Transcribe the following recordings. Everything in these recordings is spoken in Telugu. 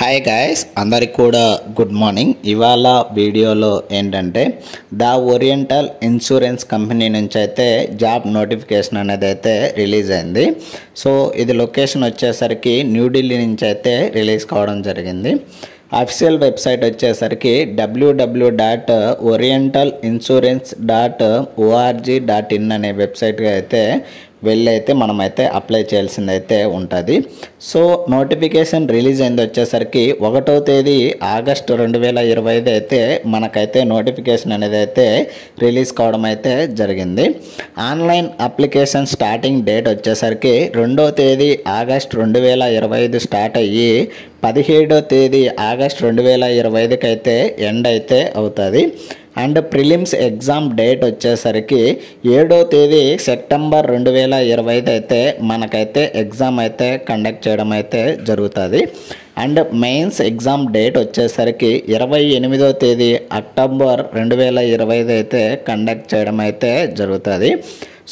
హాయ్ గాయస్, అందరికి కూడా గుడ్ మార్నింగ్. ఇవాళ వీడియోలో ఏంటంటే ద ఓరియంటల్ ఇన్సూరెన్స్ కంపెనీ నుంచి అయితే జాబ్ నోటిఫికేషన్ అనేది అయితే రిలీజ్ అయింది. సో ఇది లొకేషన్ వచ్చేసరికి న్యూఢిల్లీ నుంచి అయితే రిలీజ్ కావడం జరిగింది. అఫీషియల్ వెబ్సైట్ వచ్చేసరికి www.orientalinsurance.org.in అనే వెబ్సైట్గా అయితే వెళ్ళైతే మనమైతే అప్లై చేయాల్సింది అయితే ఉంటుంది. సో నోటిఫికేషన్ రిలీజ్ అయింది వచ్చేసరికి 1వ తేదీ ఆగస్టు 2025 అయితే మనకైతే నోటిఫికేషన్ అనేది అయితే రిలీజ్ కావడం అయితే జరిగింది. ఆన్లైన్ అప్లికేషన్ స్టార్టింగ్ డేట్ వచ్చేసరికి 2వ తేదీ ఆగస్టు 2025 స్టార్ట్ అయ్యి 17వ తేదీ ఆగస్టు 2025కి అయితే ఎండ్ అయితే అవుతుంది. అండ్ ప్రిలిమ్స్ ఎగ్జామ్ డేట్ వచ్చేసరికి 7వ తేదీ సెప్టెంబర్ 2025 అయితే మనకైతే ఎగ్జామ్ అయితే కండక్ట్ చేయడం అయితే జరుగుతుంది. అండ్ మెయిన్స్ ఎగ్జామ్ డేట్ వచ్చేసరికి 28వ తేదీ అక్టోబర్ 2025 అయితే కండక్ట్ చేయడం అయితే జరుగుతుంది.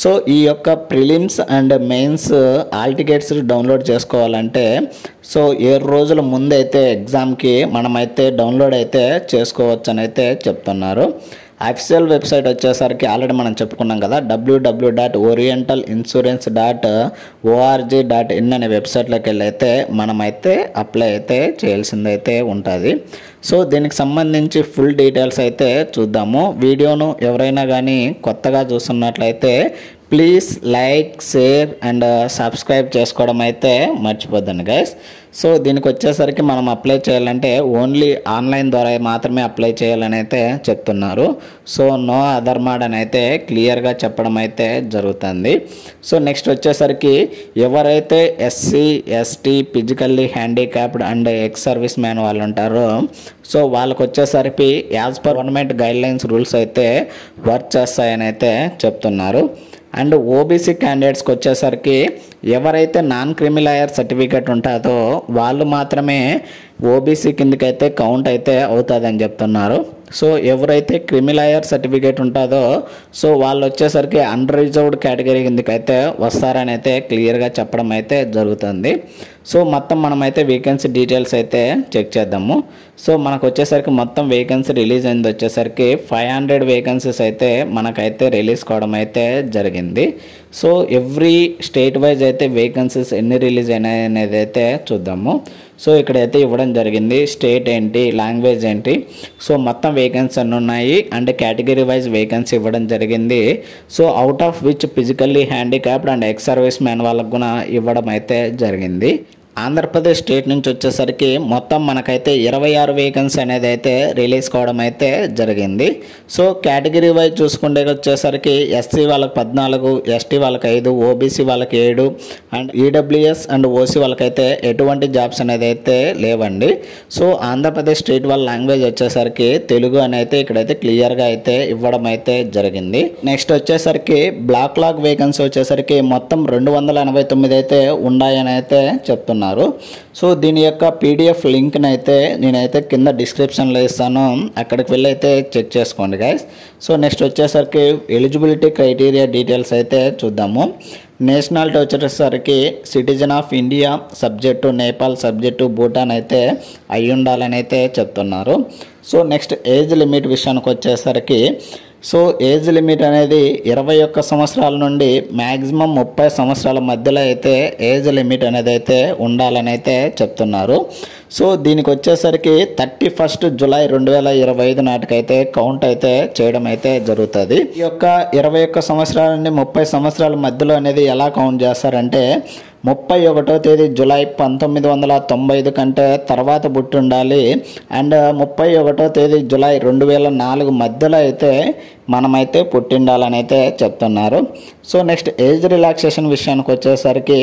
సో ఈ యొక్క prelims and mains all tickets download చేసుకోవాలంటే సో 7 రోజుల ముందైతే ఎగ్జామ్కి మనమైతే డౌన్లోడ్ అయితే చేసుకోవచ్చు అని అయితే చెప్తున్నారు. అఫీషియల్ వెబ్సైట్ వచ్చేసరికి ఆల్రెడీ మనం చెప్పుకున్నాం కదా, www.orientalinsurance.org.in అనే వెబ్సైట్లోకి వెళ్ళి అయితే మనమైతే అప్లై అయితే చేయాల్సింది అయితే ఉంటుంది. సో దీనికి సంబంధించి ఫుల్ డీటెయిల్స్ అయితే చూద్దాము. వీడియోను ఎవరైనా కానీ కొత్తగా చూస్తున్నట్లయితే please like, share and subscribe చేసుకోవడం అయితే మర్చిపోద్దండి గైస్. సో దీనికి వచ్చేసరికి మనం అప్లై చేయాలంటే ఓన్లీ ఆన్లైన్ ద్వారా మాత్రమే అప్లై చేయాలని అయితే చెప్తున్నారు. సో నో అదర్ మోడ్ అని అయితే క్లియర్గా చెప్పడం అయితే జరుగుతుంది. సో నెక్స్ట్ వచ్చేసరికి ఎవరైతే SC, ST, physically handicapped and ex service man వాళ్ళు ఉంటారో సో వాళ్ళకు వచ్చేసరికి as per government guidelines rules అయితే వర్క్ చేస్తాయని అయితే చెప్తున్నారు. అండ్ ఓబీసీ క్యాండిడేట్స్కి వచ్చేసరికి ఎవరైతే నాన్ క్రిమిలాయర్ సర్టిఫికేట్ ఉంటుందో వాళ్ళు మాత్రమే ఓబీసీ కిందకైతే కౌంట్ అయితే అవుతుందని చెప్తున్నారు. సో ఎవరైతే క్రిమిలాయర్ సర్టిఫికేట్ ఉంటుందో సో వాళ్ళు వచ్చేసరికి అన్రిజర్వ్డ్ కేటగిరీ కిందకైతే వస్తారని అయితే క్లియర్గా చెప్పడం అయితే జరుగుతుంది. సో మొత్తం మనమైతే వేకెన్సీ డీటెయిల్స్ అయితే చెక్ చేద్దాము. సో మనకు వచ్చేసరికి మొత్తం వేకెన్సీ రిలీజ్ అయింది వచ్చేసరికి 500 వేకెన్సీస్ అయితే మనకైతే రిలీజ్ కావడం అయితే జరిగింది. సో ఎవ్రీ స్టేట్ వైజ్ అయితే వేకెన్సీస్ ఎన్ని రిలీజ్ అయినాయి అనేది అయితే చూద్దాము. సో ఇక్కడైతే ఇవ్వడం జరిగింది స్టేట్ ఏంటి, లాంగ్వేజ్ ఏంటి, సో మొత్తం వేకెన్సీ అన్నీ ఉన్నాయి అండ్ కేటగిరీ వైజ్ వేకెన్సీ ఇవ్వడం జరిగింది. So out of which physically handicapped and ex service man వాళ్ళకు కూడా ఇవ్వడం అయితే జరిగింది. ఆంధ్రప్రదేశ్ స్టేట్ నుంచి వచ్చేసరికి మొత్తం మనకైతే 26 వేకెన్సీ అనేది అయితే రిలీజ్ కావడం అయితే జరిగింది. సో కేటగిరీ వైజ్ చూసుకుంటే వచ్చేసరికి ఎస్సీ వాళ్ళకి 14, ఎస్టీ వాళ్ళకి 5, ఓబీసీ వాళ్ళకి 7 అండ్ ఈడబ్ల్యూఎస్ అండ్ ఓసీ వాళ్ళకైతే ఎటువంటి జాబ్స్ అనేది అయితే లేవండి. సో ఆంధ్రప్రదేశ్ స్టేట్ వాళ్ళ లాంగ్వేజ్ వచ్చేసరికి తెలుగు అని అయితే ఇక్కడైతే క్లియర్గా అయితే ఇవ్వడం అయితే జరిగింది. నెక్స్ట్ వచ్చేసరికి బ్లాక్ లాగ్ వేకెన్సీ వచ్చేసరికి మొత్తం 289 అయితే ఉన్నాయని అయితే చెప్తున్నారు. సో దీని యొక్క పీడిఎఫ్ లింక్ని అయితే నేనైతే కింద డిస్క్రిప్షన్లో ఇస్తాను, అక్కడికి వెళ్ళి అయితే చెక్ చేసుకోండి గైస్. సో నెక్స్ట్ వచ్చేసరికి ఎలిజిబిలిటీ క్రైటీరియా డీటెయిల్స్ అయితే చూద్దాము. నేషనాలిటీ వచ్చేసరికి citizen of India, subject Nepal, subject Bhutan అయితే అయి ఉండాలని అయితే చెప్తున్నారు. సో నెక్స్ట్ ఏజ్ లిమిట్ విషయానికి వచ్చేసరికి సో ఏజ్ లిమిట్ అనేది 21 సంవత్సరాల నుండి మ్యాక్సిమం 30 సంవత్సరాల మధ్యలో అయితే ఏజ్ లిమిట్ అనేది అయితే ఉండాలని అయితే చెప్తున్నారు. సో దీనికి వచ్చేసరికి 31 జూలై 2025 నాటికైతే కౌంట్ అయితే చేయడం అయితే జరుగుతుంది. ఈ యొక్క 21 సంవత్సరాల నుండి 30 సంవత్సరాల మధ్యలో అనేది ఎలా కౌంట్ చేస్తారంటే 31వ తేదీ జూలై 1995 కంటే తర్వాత పుట్టి ఉండాలి అండ్ 31వ తేదీ జూలై 2004 మధ్యలో అయితే మనమైతే పుట్టిండాలని అయితే చెప్తున్నారు. సో నెక్స్ట్ ఏజ్ రిలాక్సేషన్ విషయానికి వచ్చేసరికి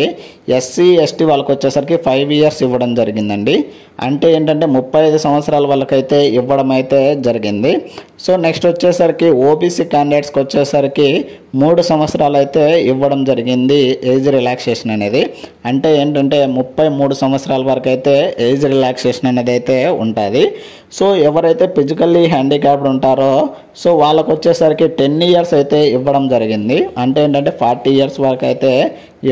ఎస్సీ, ఎస్టీ వాళ్ళకి వచ్చేసరికి 5 years ఇవ్వడం జరిగిందండి. అంటే ఏంటంటే 35 సంవత్సరాల వాళ్ళకైతే ఇవ్వడం అయితే జరిగింది. సో నెక్స్ట్ వచ్చేసరికి ఓబీసీ క్యాండిడేట్స్కి వచ్చేసరికి 3 సంవత్సరాలు అయితే ఇవ్వడం జరిగింది ఏజ్ రిలాక్సేషన్ అనేది. అంటే ఏంటంటే 33 సంవత్సరాల వరకు అయితే ఏజ్ రిలాక్సేషన్ అనేది అయితే ఉంటుంది. సో ఎవరైతే ఫిజికల్లీ హ్యాండిక్యాప్డ్ ఉంటారో సో వాళ్ళకు వచ్చేసరికి 10 years అయితే ఇవ్వడం జరిగింది. అంటే ఏంటంటే 40 years వరకు అయితే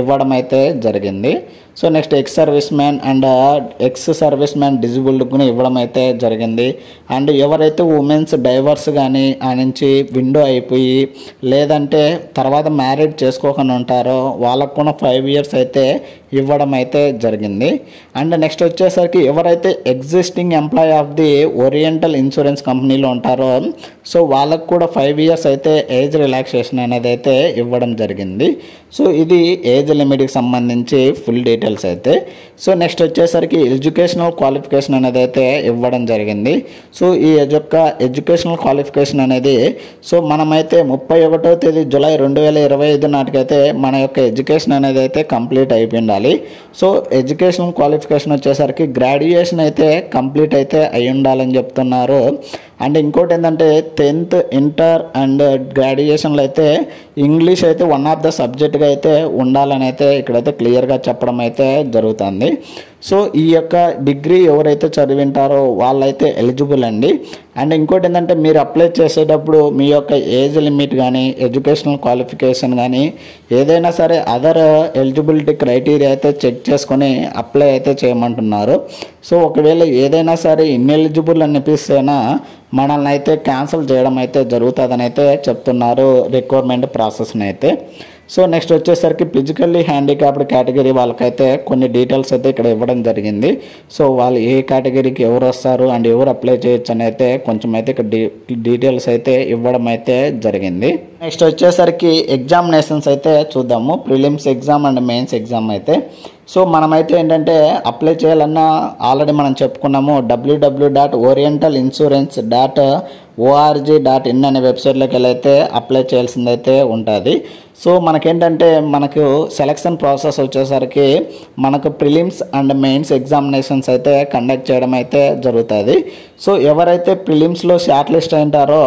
ఇవ్వడం అయితే జరిగింది. So next ex service man and ex service man disabled కూడా ఇవ్వడం అయితే జరిగింది. అండ్ ఎవరైతే ఉమెన్స్ డైవర్స్ కానీ ఆ నుంచి విండో అయిపోయి లేదంటే తర్వాత మ్యారేజ్ చేసుకోకుండా ఉంటారో వాళ్ళకు కూడా 5 years అయితే ఇవ్వడం అయితే జరిగింది. అండ్ నెక్స్ట్ వచ్చేసరికి ఎవరైతే existing employee of the oriental insurance కంపెనీలో ఉంటారో సో వాళ్ళకు కూడా 5 years అయితే ఏజ్ రిలాక్సేషన్ అనేది అయితే ఇవ్వడం జరిగింది. సో ఇది ఏజ్ లిమిట్కి సంబంధించి ఫుల్ డీటెయిల్స్ అయితే. సో నెక్స్ట్ వచ్చేసరికి ఎడ్యుకేషనల్ క్వాలిఫికేషన్ అనేది అయితే ఇవ్వడం జరిగింది. సో ఈ యొక్క ఎడ్యుకేషనల్ క్వాలిఫికేషన్ అనేది సో మనమైతే 31వ తేదీ జూలై 2025 నాటికైతే మన యొక్క ఎడ్యుకేషన్ అనేది అయితే కంప్లీట్ అయిపోయి ఉండాలి. సో ఎడ్యుకేషనల్ క్వాలిఫికేషన్ వచ్చేసరికి గ్రాడ్యుయేషన్ అయితే కంప్లీట్ అయితే అయి ఉండాలని చెప్తున్నారు. అండ్ ఇంకోటి ఏంటంటే 10th ఇంటర్ అండ్ గ్రాడ్యుయేషన్లో అయితే ఇంగ్లీష్ అయితే వన్ ఆఫ్ ద సబ్జెక్ట్గా అయితే ఉండాలని అయితే ఇక్కడైతే క్లియర్గా చెప్పడం అయితే జరుగుతుంది. సో ఈ యొక్క డిగ్రీ ఎవరైతే చదివింటారో వాళ్ళైతే ఎలిజిబుల్ అండి. అండ్ ఇంకోటి ఏంటంటే మీరు అప్లై చేసేటప్పుడు మీ యొక్క ఏజ్ లిమిట్ కానీ ఎడ్యుకేషనల్ క్వాలిఫికేషన్ కానీ ఏదైనా సరే అదర్ ఎలిజిబిలిటీ క్రైటీరియా అయితే చెక్ చేసుకొని అప్లై అయితే చేయమంటున్నారు. సో ఒకవేళ ఏదైనా సరే ఇన్ఎలిజిబుల్ అనిపిస్తేనా మనల్ని అయితే క్యాన్సిల్ చేయడం అయితే జరుగుతుందని అయితే చెప్తున్నారు రిక్వైర్మెంట్ ప్రాసెస్ని అయితే. సో నెక్స్ట్ వచ్చేసరికి ఫిజికల్లీ హ్యాండిక్యాప్డ్ కేటగిరీ వాళ్ళకైతే కొన్ని డీటెయిల్స్ అయితే ఇక్కడ ఇవ్వడం జరిగింది. సో వాళ్ళు ఏ కేటగిరీకి ఎవరు వస్తారు అండ్ ఎవరు అప్లై చేయొచ్చు అని అయితే కొంచెం అయితే ఇక్కడ డీటెయిల్స్ అయితే ఇవ్వడం అయితే జరిగింది. నెక్స్ట్ వచ్చేసరికి ఎగ్జామినేషన్స్ అయితే చూద్దాము. Prelims exam and mains exam అయితే. సో మనమైతే ఏంటంటే అప్లై చేయాలన్నా ఆల్రెడీ మనం చెప్పుకున్నాము www.orientalinsurance.org.in అనే వెబ్సైట్లోకి వెళ్ళైతే అప్లై చేయాల్సిందైతే ఉంటుంది. సో మనకేంటంటే మనకు సెలక్షన్ ప్రాసెస్ వచ్చేసరికి మనకు ప్రిలిమ్స్ అండ్ మెయిన్స్ ఎగ్జామినేషన్స్ అయితే కండక్ట్ చేయడం అయితే జరుగుతుంది. సో ఎవరైతే ప్రిలిమ్స్లో షార్ట్ లిస్ట్ అయింటారో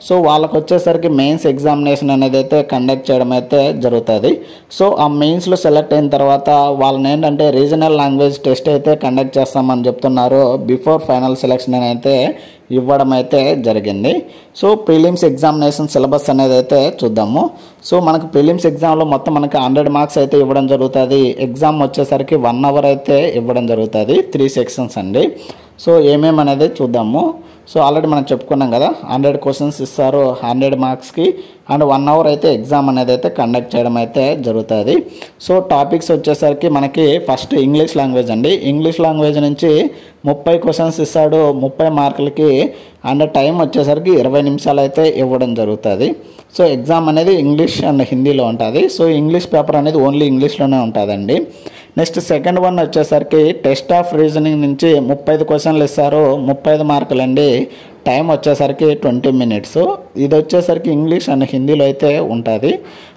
సో వాళ్ళకు వచ్చేసరికి మెయిన్స్ ఎగ్జామినేషన్ అనేది అయితే కండక్ట్ చేయడం అయితే జరుగుతుంది. సో ఆ మెయిన్స్లో సెలెక్ట్ అయిన తర్వాత వాళ్ళని ఏంటంటే రీజనల్ లాంగ్వేజ్ టెస్ట్ అయితే కండక్ట్ చేస్తామని చెప్తున్నారు. బిఫోర్ ఫైనల్ సెలెక్షన్ అయితే ఇవ్వడం అయితే జరిగింది. సో ప్రిలిమ్స్ ఎగ్జామినేషన్ సిలబస్ అనేది అయితే చూద్దాము. సో మనకు ప్రిలిమ్స్ ఎగ్జామ్లో మొత్తం మనకి 100 మార్క్స్ అయితే ఇవ్వడం జరుగుతుంది. ఎగ్జామ్ వచ్చేసరికి 1 hour అయితే ఇవ్వడం జరుగుతుంది. 3 sections అండి. సో ఏమేమి అనేది చూద్దాము. సో ఆల్రెడీ మనం చెప్పుకున్నాం కదా 100 questions ఇస్తారు 100 మార్క్స్కి అండ్ 1 hour అయితే ఎగ్జామ్ అనేది అయితే కండక్ట్ చేయడం అయితే జరుగుతుంది. సో టాపిక్స్ వచ్చేసరికి మనకి ఫస్ట్ ఇంగ్లీష్ లాంగ్వేజ్ అండి. ఇంగ్లీష్ లాంగ్వేజ్ నుంచి 30 questions ఇస్తాడు 30 మార్కులకి అండ్ టైం వచ్చేసరికి 20 నిమిషాలు అయితే ఇవ్వడం జరుగుతుంది. సో ఎగ్జామ్ అనేది ఇంగ్లీష్ అండ్ హిందీలో ఉంటుంది. సో ఇంగ్లీష్ పేపర్ అనేది ఓన్లీ ఇంగ్లీష్లోనే ఉంటుందండి. నెక్స్ట్ సెకండ్ వన్ వచ్చేసరికి టెస్ట్ ఆఫ్ రీజనింగ్ నుంచి 35 questions ఇస్తారు 35 మార్కులండి. టైం వచ్చేసరికి 20 minutes. ఇది వచ్చేసరికి ఇంగ్లీష్ అండ్ హిందీలో అయితే ఉంటుంది.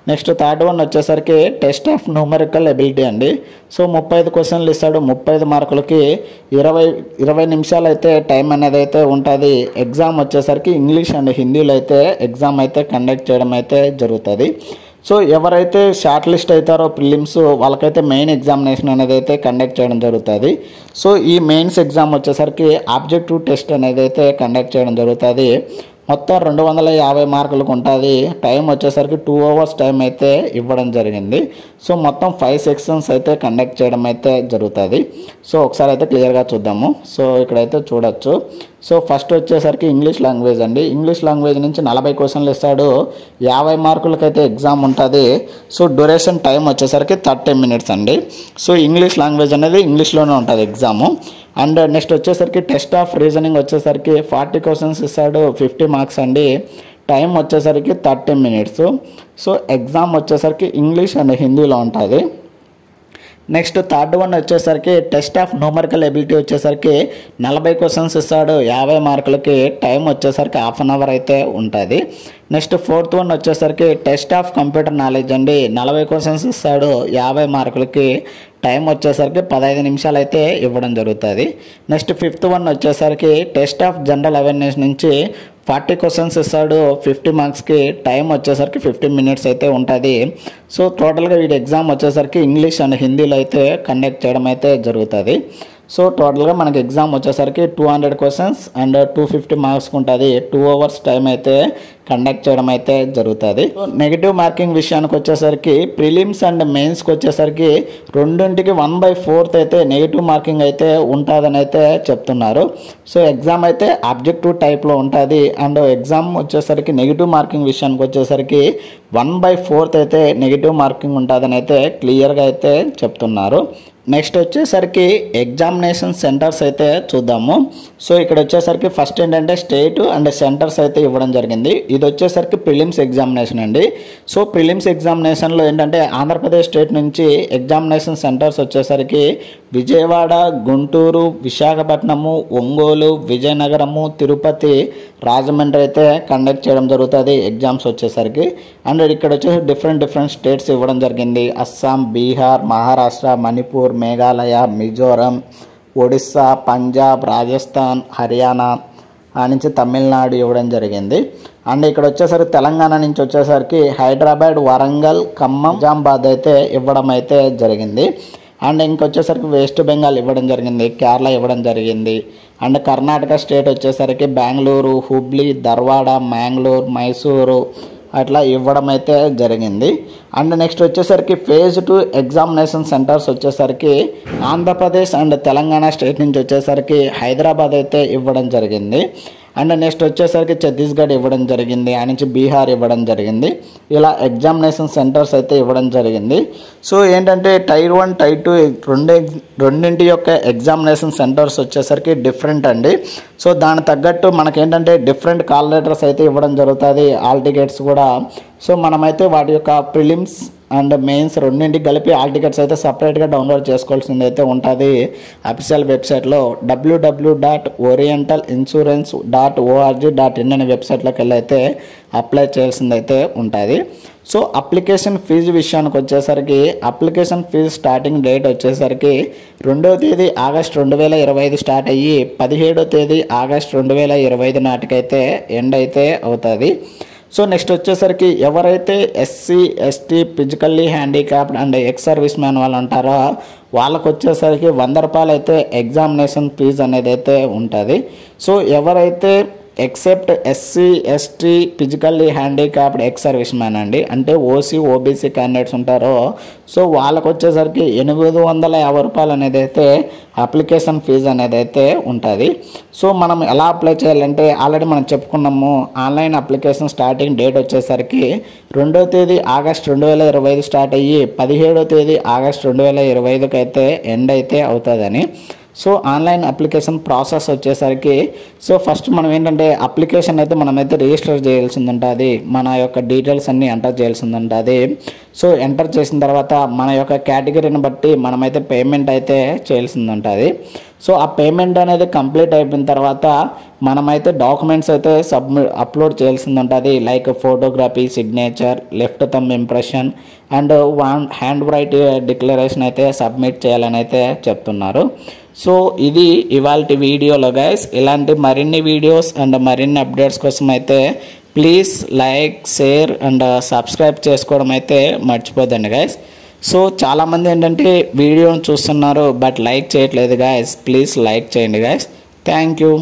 నెక్స్ట్ థర్డ్ వన్ వచ్చేసరికి టెస్ట్ ఆఫ్ న్యూమరికల్ ఎబిలిటీ అండి. సో 35 questions ఇస్తాడు 35 మార్కులకి 20 నిమిషాలు అయితే టైం అనేది అయితే ఉంటుంది. ఎగ్జామ్ వచ్చేసరికి ఇంగ్లీష్ అండ్ హిందీలో అయితే ఎగ్జామ్ అయితే కండక్ట్ చేయడం అయితే జరుగుతుంది. సో ఎవరైతే షార్ట్ లిస్ట్ అవుతారో ప్రిలిమ్స్ వాళ్ళకైతే మెయిన్ ఎగ్జామినేషన్ అనేది అయితే కండక్ట్ చేయడం జరుగుతుంది. సో ఈ మెయిన్స్ ఎగ్జామ్ వచ్చేసరికి ఆబ్జెక్టివ్ టెస్ట్ అనేది అయితే కండక్ట్ చేయడం జరుగుతుంది. మొత్తం 250 మార్కులకు ఉంటుంది. టైం వచ్చేసరికి 2 hours టైం అయితే ఇవ్వడం జరిగింది. సో మొత్తం 5 sections అయితే కండక్ట్ చేయడం అయితే జరుగుతుంది. సో ఒకసారి అయితే క్లియర్గా చూద్దాము. సో ఇక్కడైతే చూడొచ్చు. సో ఫస్ట్ వచ్చేసరికి ఇంగ్లీష్ లాంగ్వేజ్ అండి. ఇంగ్లీష్ లాంగ్వేజ్ నుంచి 40 questions ఇస్తాడు 50 మార్కులకైతే ఎగ్జామ్ ఉంటుంది. సో డ్యూరేషన్ టైం వచ్చేసరికి 30 minutes అండి. సో ఇంగ్లీష్ లాంగ్వేజ్ అనేది ఇంగ్లీష్లోనే ఉంటుంది ఎగ్జాము. అండ్ నెక్స్ట్ వచ్చేసరికి టెస్ట్ ఆఫ్ రీజనింగ్ వచ్చేసరికి 40 questions ఇస్తాడు 50 మార్క్స్ అండి. టైం వచ్చేసరికి 30 minutes. సో ఎగ్జామ్ వచ్చేసరికి ఇంగ్లీష్ అండ్ హిందీలో ఉంటుంది. నెక్స్ట్ థర్డ్ వన్ వచ్చేసరికి టెస్ట్ ఆఫ్ న్యూమరికల్ ఎబిలిటీ వచ్చేసరికి 40 questions ఇస్తాడు 50 మార్కులకి. టైం వచ్చేసరికి 1/2 hour అయితే ఉంటుంది. నెక్స్ట్ ఫోర్త్ వన్ వచ్చేసరికి టెస్ట్ ఆఫ్ కంప్యూటర్ నాలెడ్జ్ అండి. 40 questions ఇస్తాడు 50 మార్కులకి. టైం వచ్చేసరికి 15 నిమిషాలు అయితే ఇవ్వడం జరుగుతుంది. నెక్స్ట్ ఫిఫ్త్ వన్ వచ్చేసరికి టెస్ట్ ఆఫ్ జనరల్ అవేర్నెస్ నుంచి 40 questions ఇస్తాడు 50 మార్క్స్కి. టైం వచ్చేసరికి 15 minutes అయితే ఉంటుంది. సో టోటల్గా వీడి ఎగ్జామ్ వచ్చేసరికి ఇంగ్లీష్ అండ్ హిందీలో అయితే కండక్ట్ చేయడం అయితే జరుగుతుంది. సో టోటల్గా మనకి ఎగ్జామ్ వచ్చేసరికి 200 క్వశ్చన్స్ అండ్ 250 మార్క్స్ ఉంటుంది. 2 అవర్స్ టైం అయితే కండక్ట్ చేయడం అయితే జరుగుతుంది. సో నెగిటివ్ మార్కింగ్ విషయానికి వచ్చేసరికి ప్రిలిమ్స్ అండ్ మెయిన్స్కి వచ్చేసరికి రెండింటికి 1/4 అయితే నెగిటివ్ మార్కింగ్ అయితే ఉంటుందని అయితే చెప్తున్నారు. సో ఎగ్జామ్ అయితే ఆబ్జెక్టివ్ టైప్లో ఉంటుంది. అండ్ ఎగ్జామ్ వచ్చేసరికి నెగిటివ్ మార్కింగ్ విషయానికి వచ్చేసరికి 1/4 అయితే నెగిటివ్ మార్కింగ్ ఉంటుందని అయితే క్లియర్గా అయితే చెప్తున్నారు. నెక్స్ట్ వచ్చేసరికి ఎగ్జామినేషన్ సెంటర్స్ అయితే చూద్దాము. సో ఇక్కడ వచ్చేసరికి ఫస్ట్ ఏంటంటే స్టేట్ అండ్ సెంటర్స్ అయితే ఇవ్వడం జరిగింది. ఇది వచ్చేసరికి ప్రిలిమ్స్ ఎగ్జామినేషన్ అండి. సో ప్రిలిమ్స్ ఎగ్జామినేషన్లో ఏంటంటే ఆంధ్రప్రదేశ్ స్టేట్ నుంచి ఎగ్జామినేషన్ సెంటర్స్ వచ్చేసరికి విజయవాడ, గుంటూరు, విశాఖపట్నము, ఒంగోలు, విజయనగరము, తిరుపతి, రాజమండ్రి అయితే కండక్ట్ చేయడం జరుగుతుంది ఎగ్జామ్స్ వచ్చేసరికి. అండ్ ఇక్కడ వచ్చేసి డిఫరెంట్ స్టేట్స్ ఇవ్వడం జరిగింది. అస్సాం, బీహార్, మహారాష్ట్ర, మణిపూర్, మేఘాలయ, మిజోరం, ఒడిస్సా, పంజాబ్, రాజస్థాన్, హర్యానా నుంచి తమిళనాడు ఇవ్వడం జరిగింది. అండ్ ఇక్కడ వచ్చేసరికి తెలంగాణ నుంచి వచ్చేసరికి హైదరాబాద్, వరంగల్, ఖమ్మం, నిజామాబాద్ అయితే ఇవ్వడం అయితే జరిగింది. అండ్ ఇంకొచ్చేసరికి వెస్ట్ బెంగాల్ ఇవ్వడం జరిగింది, కేరళ ఇవ్వడం జరిగింది. అండ్ కర్ణాటక స్టేట్ వచ్చేసరికి బెంగళూరు, హుబ్లీ, ధర్వాడ, మ్యాంగ్లూరు, మైసూరు అట్లా ఇవ్వడం అయితే జరిగింది. అండ్ నెక్స్ట్ వచ్చేసరికి ఫేజ్ 2 ఎగ్జామినేషన్ సెంటర్స్ వచ్చేసరికి ఆంధ్రప్రదేశ్ అండ్ తెలంగాణ స్టేట్ నుంచి వచ్చేసరికి హైదరాబాద్ అయితే ఇవ్వడం జరిగింది. అండ్ నెక్స్ట్ వచ్చేసరికి ఛత్తీస్గఢ్ ఇవ్వడం జరిగింది, ఆ నుంచి బీహార్ ఇవ్వడం జరిగింది. ఇలా ఎగ్జామినేషన్ సెంటర్స్ అయితే ఇవ్వడం జరిగింది. సో ఏంటంటే టైర్ 1, టైర్ 2 రెండింటి యొక్క ఎగ్జామినేషన్ సెంటర్స్ వచ్చేసరికి డిఫరెంట్ అండి. సో దాని తగ్గట్టు మనకేంటంటే డిఫరెంట్ కాల్ లెటర్స్ అయితే ఇవ్వడం జరుగుతుంది, ఆల్ టికెట్స్ కూడా. సో మనమైతే వాటి యొక్క ప్రిలిమ్స్ అండ్ మెయిన్స్ రెండింటికి కలిపి ఆల్ టికెట్స్ అయితే సపరేట్గా డౌన్లోడ్ చేసుకోవాల్సింది అయితే ఉంటుంది అఫీషియల్ వెబ్సైట్లో www.orientalinsurance.org.in అనే వెబ్సైట్లోకి వెళ్ళి అయితే అప్లై చేయాల్సింది అయితే ఉంటుంది. సో అప్లికేషన్ ఫీజు విషయానికి వచ్చేసరికి అప్లికేషన్ ఫీజు స్టార్టింగ్ డేట్ వచ్చేసరికి 2వ తేదీ ఆగస్ట్ 2025 స్టార్ట్ అయ్యి 17వ తేదీ ఆగస్ట్ 2025 నాటికైతే ఎండ్ అయితే అవుతుంది. సో నెక్స్ట్ వచ్చేసరికి ఎవరైతే SC, ST, physically handicapped and ex service man వాళ్ళు ఉంటారో వాళ్ళకు వచ్చేసరికి 100 రూపాయలు అయితే ఎగ్జామినేషన్ ఫీజు అనేది అయితే ఉంటుంది. సో ఎవరైతే except SC, ST, physically handicapped ex service man అండి, అంటే ఓసీ, ఓబీసీ క్యాండిడేట్స్ ఉంటారో సో వాళ్ళకు వచ్చేసరికి 850 రూపాయలు అనేది అయితే అప్లికేషన్ ఫీజు అనేది అయితే ఉంటుంది. సో మనం ఎలా అప్లై చేయాలంటే ఆల్రెడీ మనం చెప్పుకున్నాము, ఆన్లైన్ అప్లికేషన్ స్టార్టింగ్ డేట్ వచ్చేసరికి 2వ తేదీ ఆగస్ట్ 2025 స్టార్ట్ అయ్యి 17వ తేదీ ఆగస్ట్ 2025 అయితే ఎండ్ అయితే అవుతుందని. సో ఆన్లైన్ అప్లికేషన్ ప్రాసెస్ వచ్చేసరికి సో ఫస్ట్ మనం ఏంటంటే అప్లికేషన్ అయితే మనమైతే రిజిస్టర్ చేయాల్సింది ఉంటుంది, మన యొక్క డీటెయిల్స్ అన్నీ ఎంటర్ చేయాల్సింది ఉంటుంది. సో ఎంటర్ చేసిన తర్వాత మన యొక్క కేటగిరీని బట్టి మనమైతే పేమెంట్ అయితే చేయాల్సింది ఉంటుంది. సో ఆ పేమెంట్ అనేది కంప్లీట్ అయిపోయిన తర్వాత మనమైతే డాక్యుమెంట్స్ అయితే అప్లోడ్ చేయాల్సింది ఉంటుంది. Like photography, signature, left thumb impression and hand right declaration అయితే సబ్మిట్ చేయాలని అయితే చెప్తున్నారు. సో ఇది ఇవాల్టి వీడియోలో గైస్. ఇలాంటి మరిన్ని వీడియోస్ అండ్ మరిన్ని అప్డేట్స్ కోసం అయితే please like, share and subscribe చేసుకోవడం అయితే మర్చిపోద్దండి గైస్. సో చాలామంది ఏంటంటే వీడియోని చూస్తున్నారు బట్ లైక్ చేయట్లేదు గైస్. ప్లీజ్ లైక్ చేయండి గైస్. Thank you.